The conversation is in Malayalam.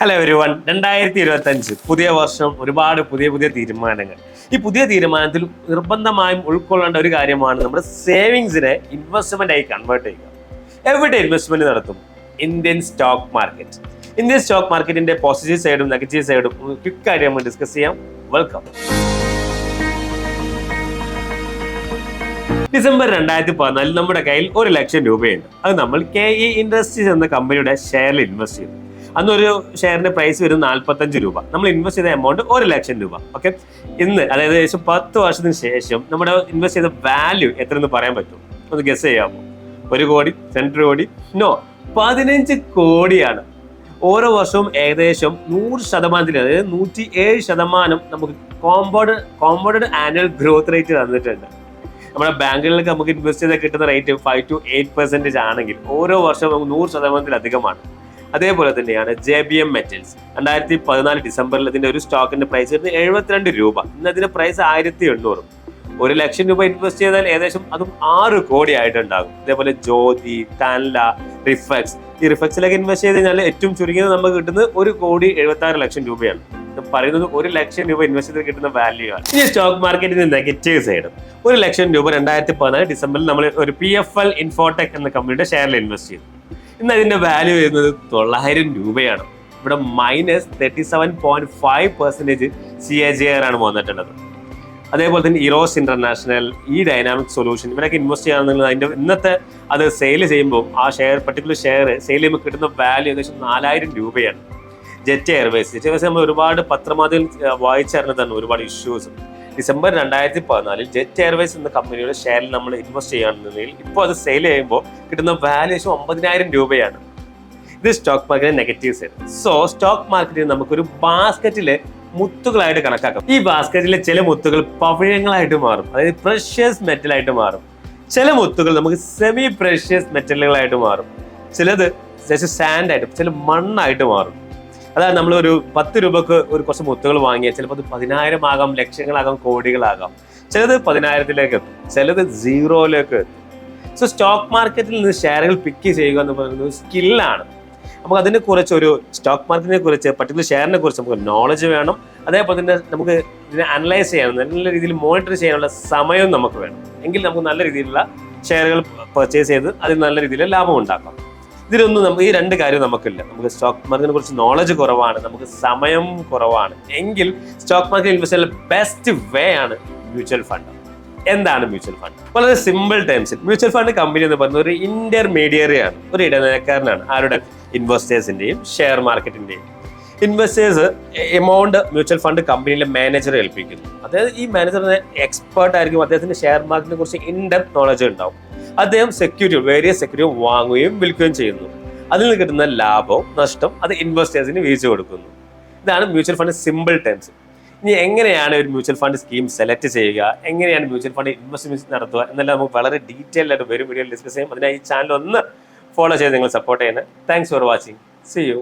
ഹലോ എവരിവൺ, 2025 പുതിയ വർഷം, ഒരുപാട് പുതിയ തീരുമാനങ്ങൾ. ഈ പുതിയ തീരുമാനത്തിൽ നിർബന്ധമായും ഉൾക്കൊള്ളേണ്ട ഒരു കാര്യമാണ് നമ്മുടെ സേവിങ്സിനെ ഇൻവെസ്റ്റ്മെന്റ് ആയി കൺവേർട്ട് ചെയ്യുക. എവിടെ ഇൻവെസ്റ്റ്മെന്റ് നടത്തും? Indian stock market. Indian stock മാർക്കറ്റിന്റെ പോസിറ്റീവ് സൈഡും നെഗറ്റീവ് സൈഡും ക്വിക്കായിട്ട് നമ്മൾ ഡിസ്കസ് ചെയ്യാം. വെൽക്കം. ഡിസംബർ 2014 നമ്മുടെ കയ്യിൽ 1 ലക്ഷം രൂപയുണ്ട്. അത് നമ്മൾ KE ഇൻഡസ്ട്രീസ് എന്ന കമ്പനിയുടെ ഷെയറിൽ ഇൻവെസ്റ്റ് ചെയ്തു. അന്നൊരു ഷെയറിന്റെ പ്രൈസ് വരും 45 രൂപ. നമ്മൾ ഇൻവെസ്റ്റ് ചെയ്ത എമൗണ്ട് 1 ലക്ഷം രൂപ. ഓക്കെ, ഇന്ന് അതായത് ഏകദേശം 10 വർഷത്തിന് ശേഷം നമ്മുടെ ഇൻവെസ്റ്റ് ചെയ്ത വാല്യൂ എത്രയെന്ന് പറയാൻ പറ്റും? ഒന്ന് ഗസ് ചെയ്യാമോ? 1 കോടി, 2 കോടി? നോ, 15 കോടിയാണ്. ഓരോ വർഷവും ഏകദേശം 100%, അതായത് 107% നമുക്ക് കോമ്പൗണ്ടഡ് ആനുവൽ ഗ്രോത്ത് റേറ്റ് തന്നിട്ടുണ്ട്. നമ്മുടെ ബാങ്കുകളിലൊക്കെ നമുക്ക് ഇൻവെസ്റ്റ് ചെയ്താൽ കിട്ടുന്ന റേറ്റ് 5 to 8% ആണെങ്കിൽ ഓരോ വർഷവും നമുക്ക് 100%-ലധികമാണ്. അതേപോലെ തന്നെയാണ് JBM മെറ്റൽസ്. 2014 ഡിസംബറിൽ ഇതിന്റെ ഒരു സ്റ്റോക്കിന്റെ പ്രൈസ് വരുന്നത് 72 രൂപ. ഇന്ന് അതിന്റെ പ്രൈസ് 1800. 1 ലക്ഷം രൂപ ഇൻവെസ്റ്റ് ചെയ്താൽ ഏകദേശം അതും 6 കോടി ആയിട്ടുണ്ടാകും. ഇതേപോലെ ജ്യോതി, താൻല, റിഫ്ലെക്സ്. ഈ റിഫ്ലെക്സിലേക്ക് ഇൻവെസ്റ്റ് ചെയ്ത് കഴിഞ്ഞാൽ ഏറ്റവും ചുരുങ്ങിയത് നമുക്ക് കിട്ടുന്നത് 1,76,00,000 രൂപയാണ്. പറയുന്നത് 1 ലക്ഷം രൂപ ഇൻവെസ്റ്റ് ചെയ്ത് കിട്ടുന്ന വാല്യൂ ആണ്. ഇനി സ്റ്റോക്ക് മാർക്കറ്റിന്റെ നെഗറ്റീവ് സൈഡ്. 1 ലക്ഷം രൂപ 2014 ഡിസംബറിൽ നമ്മൾ ഒരു PFL ഇൻഫോടെക് എന്ന കമ്പനിയുടെ ഷെയറിൽ ഇൻവെസ്റ്റ് ചെയ്തു. ഇന്ന് അതിന്റെ വാല്യൂ വരുന്നത് 900 രൂപയാണ്. ഇവിടെ -37.5% CAGR ആണ് വന്നിട്ടുള്ളത്. അതേപോലെ തന്നെ ഇറോസ് ഇന്റർനാഷണൽ, ഡൈനാമിക് സൊല്യൂഷൻ, ഇവരൊക്കെ ഇൻവെസ്റ്റ് ചെയ്യാന്നുള്ളത് അതിന്റെ ഇന്നത്തെ അത് സെയിൽ ചെയ്യുമ്പോൾ ആ പർട്ടിക്കുലർ ഷെയർ സെയിൽ ചെയ്യുമ്പോൾ കിട്ടുന്ന വാല്യൂ ഏകദേശം 4000 രൂപയാണ്. ജെറ്റ് എയർവേസ് നമ്മൾ ഒരുപാട് പത്രമാധ്യമത്തിൽ വായിച്ചറിഞ്ഞതാണ് ഒരുപാട് ഇഷ്യൂസ്. ഡിസംബർ 2014 ജെറ്റ് എയർവേസ് എന്ന കമ്പനിയുടെ ഷെയറിൽ നമ്മൾ ഇൻവെസ്റ്റ് ചെയ്യുകയാണെന്നുണ്ടെങ്കിൽ ഇപ്പോൾ അത് സെയിൽ ചെയ്യുമ്പോൾ കിട്ടുന്ന വാല്യൂഷൻ 9,000 രൂപയാണ്. ഇത് സ്റ്റോക്ക് മാർക്കറ്റിന്റെ നെഗറ്റീവ് സൈഡ്. സോ സ്റ്റോക്ക് മാർക്കറ്റിൽ നമുക്കൊരു ബാസ്ക്കറ്റില് മുത്തുകളായിട്ട് കണക്കാക്കാം. ഈ ബാസ്ക്കറ്റിലെ ചില മുത്തുകൾ പവിഴങ്ങളായിട്ട് മാറും, അതായത് പ്രഷ്യസ് മെറ്റലായിട്ട് മാറും. ചില മുത്തുകൾ നമുക്ക് സെമി പ്രഷ്യസ് മെറ്റലുകളായിട്ട് മാറും. ചിലത് സാൻഡ് ആയിട്ട്, ചില മണ്ണായിട്ട് മാറും. അതായത് നമ്മൾ ഒരു 10 രൂപക്ക് കുറച്ച് മുത്തുകൾ വാങ്ങിയാൽ ചിലപ്പോൾ അത് 10,000 ആകാം, ലക്ഷങ്ങളാകാം, കോടികളാകാം. ചിലത് 10,000-ലേക്ക് എത്തും, ചിലത് 0-ലേക്ക് എത്തും. സോ സ്റ്റോക്ക് മാർക്കറ്റിൽ നിന്ന് ഷെയറുകൾ പിക്ക് ചെയ്യുക എന്ന് പറയുന്നത് സ്കില്ലാണ്. നമുക്ക് അതിനെക്കുറിച്ച്, ഒരു സ്റ്റോക്ക് മാർക്കറ്റിനെ കുറിച്ച്, പർട്ടിക്കുലർ ഷെയറിനെ കുറിച്ച് നമുക്ക് നോളജ് വേണം. അതേപോലെ തന്നെ നമുക്ക് ഇതിനെ അനലൈസ് ചെയ്യാനും നല്ല രീതിയിൽ മോണിറ്റർ ചെയ്യാനുള്ള സമയവും നമുക്ക് വേണം. എങ്കിൽ നമുക്ക് നല്ല രീതിയിലുള്ള ഷെയറുകൾ പർച്ചേസ് ചെയ്ത് അതിൽ നല്ല രീതിയിൽ ലാഭം ഉണ്ടാക്കാം. ഇതിലൊന്നും നമുക്ക് ഈ 2 കാര്യം നമുക്കില്ല. നമുക്ക് സ്റ്റോക്ക് മാർക്കറ്റിനെ കുറിച്ച് നോളജ് കുറവാണ്, നമുക്ക് സമയം കുറവാണ്. എങ്കിൽ സ്റ്റോക്ക് മാർക്കറ്റ് ഇൻവെസ്റ്റ് ചെയ്യാൻ ബെസ്റ്റ് വേ ആണ് മ്യൂച്വൽ ഫണ്ട്. എന്താണ് മ്യൂച്വൽ ഫണ്ട്? വളരെ സിമ്പിൾ ടൈംസിൽ മ്യൂച്വൽ ഫണ്ട് കമ്പനി എന്ന് പറയുന്നത് ഒരു ഇന്റർമീഡിയറി ആണ്, ഒരു ഇടനിലക്കാരനാണ്. ആരുടെ? ഇൻവെസ്റ്റേഴ്സിന്റെയും ഷെയർ മാർക്കറ്റിന്റെയും. ഇൻവെസ്റ്റേഴ്സ് എമൗണ്ട് മ്യൂച്വൽ ഫണ്ട് കമ്പനിയിലെ മാനേജറെ ഏൽപ്പിക്കുന്നു. അതായത് ഈ മാനേജറിന് എക്സ്പേർട്ട് ആയിരിക്കും, അദ്ദേഹത്തിന്റെ ഷെയർ മാർക്കറ്റിനെ കുറിച്ച് ഇൻഡെപ്ത് നോളജ് ഉണ്ടാവും. അദ്ദേഹം വേരിയസ് സെക്യൂരിറ്റി വാങ്ങുകയും വിൽക്കുകയും ചെയ്യുന്നു. അതിൽ നിന്ന് കിട്ടുന്ന ലാഭവും നഷ്ടം അത് ഇൻവെസ്റ്റേഴ്സിന് വീഴ്ച കൊടുക്കുന്നു. ഇതാണ് മ്യൂച്വൽ ഫണ്ട് സിമ്പിൾ ടേംസ്. ഇനി എങ്ങനെയാണ് ഒരു മ്യൂച്വൽ ഫണ്ട് സ്കീം സെലക്ട് ചെയ്യുക, എങ്ങനെയാണ് മ്യൂച്വൽ ഫണ്ട് ഇൻവെസ്റ്റ്മെന്റ് നടത്തുക എന്നെല്ലാം നമുക്ക് വളരെ ഡീറ്റെയിൽ ആയിട്ട് വരും വീഡിയോയിൽ ഡിസ്കസ് ചെയ്യും. അതിനായി ഈ ചാനൽ ഒന്ന് ഫോളോ ചെയ്ത് നിങ്ങൾ സപ്പോർട്ട് ചെയ്യുന്നത്. Thanks for watching. See U.